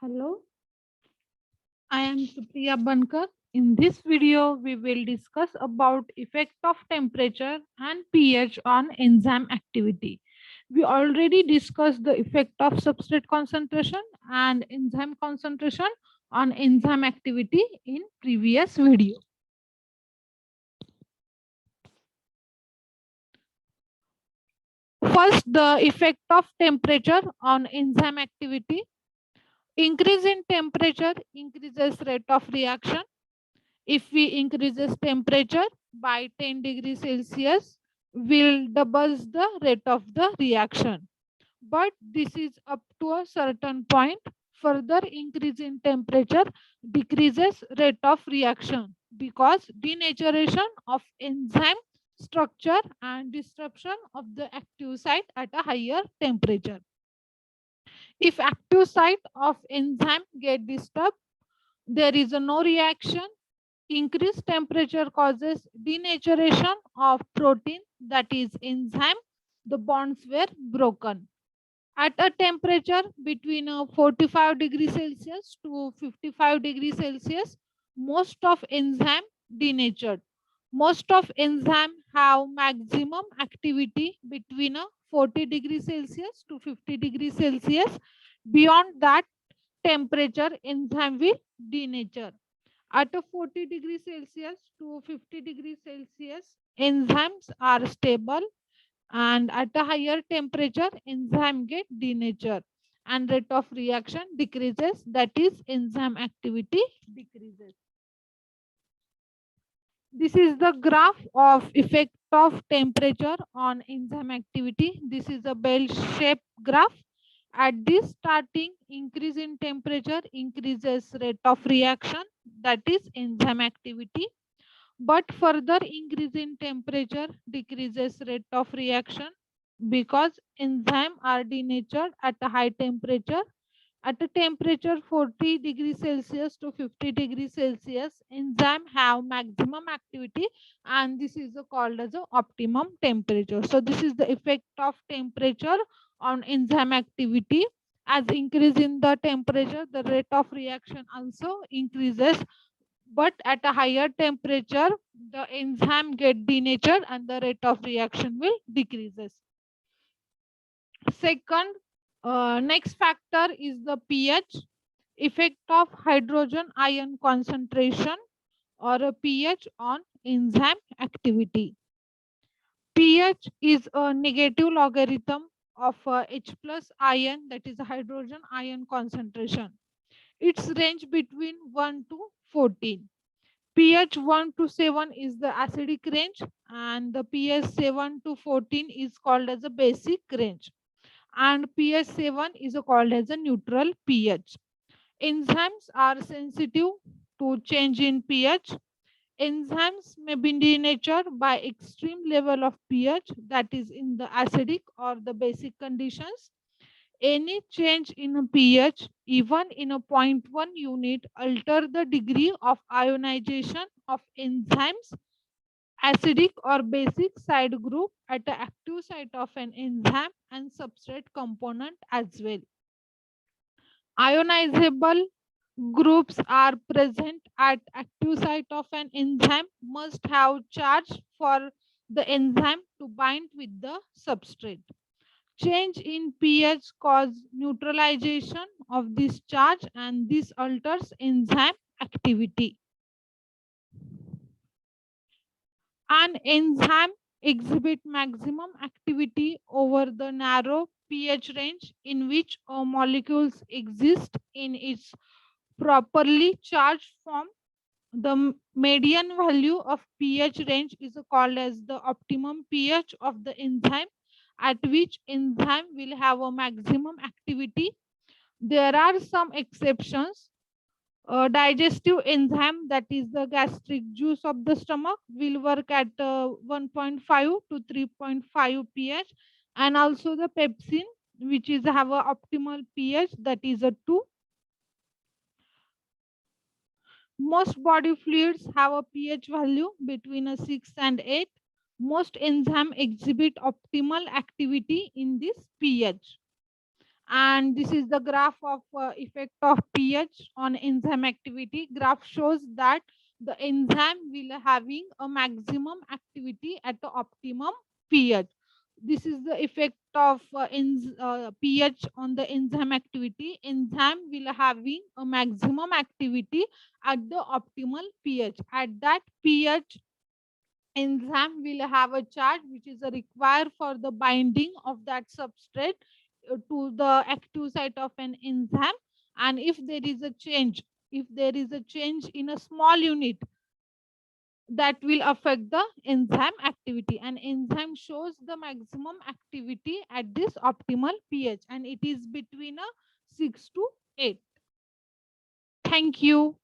Hello, I am Supriya Bankar. In this video, we will discuss about effect of temperature and pH on enzyme activity. We already discussed the effect of substrate concentration and enzyme concentration on enzyme activity in previous video. First, the effect of temperature on enzyme activity. Increase in temperature increases rate of reaction. If we increases temperature by 10 degrees Celsius, will doubles the rate of the reaction. But this is up to a certain point. Further increase in temperature decreases rate of reaction because denaturation of enzyme structure and disruption of the active site at a higher temperature. If active site of enzyme get disturbed, there is a no reaction. Increased temperature causes denaturation of protein, that is enzyme. The bonds were broken. At a temperature between 45 degrees Celsius to 55 degrees Celsius, most of enzyme denatured. Most of enzyme have maximum activity between 40 degrees Celsius to 50 degrees Celsius. Beyond that temperature, enzyme will denature. At a 40 degrees Celsius to 50 degrees Celsius, enzymes are stable, and at a higher temperature, enzyme get denatured and rate of reaction decreases, that is enzyme activity decreases. This is the graph of effect of temperature on enzyme activity. This is a bell-shaped graph. At this starting, increase in temperature increases rate of reaction, that is enzyme activity. But further increase in temperature decreases rate of reaction because enzyme are denatured at a high temperature. At a temperature 40 degrees Celsius to 50 degrees Celsius, enzyme have maximum activity, and this is called as a optimum temperature. So this is the effect of temperature on enzyme activity. As increase in the temperature, the rate of reaction also increases, but at a higher temperature, the enzyme get denatured and the rate of reaction will decreases. Second, next factor is the pH, effect of hydrogen ion concentration or a pH on enzyme activity. pH is a negative logarithm of H plus ion, that is hydrogen ion concentration. Its range between 1 to 14. pH 1 to 7 is the acidic range, and the pH 7 to 14 is called as a basic range, and pH 7 is called as a neutral pH. Enzymes are sensitive to change in pH. Enzymes may be denatured by extreme level of pH, that is in the acidic or the basic conditions. Any change in a pH, even in a zero point 0.1 unit, alter the degree of ionization of enzymes, acidic or basic side group at the active site of an enzyme and substrate component as well. Ionizable groups are present at active site of an enzyme must have charge for the enzyme to bind with the substrate. Change in pH cause neutralization of this charge, and this alters enzyme activity. An enzyme exhibit maximum activity over the narrow pH range in which molecules exist in its properly charged form. The median value of pH range is called as the optimum pH of the enzyme, at which enzyme will have a maximum activity. There are some exceptions. Digestive enzyme, that is the gastric juice of the stomach, will work at 1.5 to 3.5 pH, and also the pepsin, which is have a optimal pH, that is a 2. Most body fluids have a pH value between a 6 and 8. Most enzymes exhibit optimal activity in this pH. And this is the graph of effect of pH on enzyme activity. Graph shows that the enzyme will having a maximum activity at the optimum pH. This is the effect of pH on the enzyme activity. Enzyme will having a maximum activity at the optimal pH. At that pH, enzyme will have a charge which is required for the binding of that substrate to the active site of an enzyme. And if there is a change, if there is a change in a small unit, that will affect the enzyme activity. And enzyme shows the maximum activity at this optimal pH, and it is between a 6 to 8. Thank you.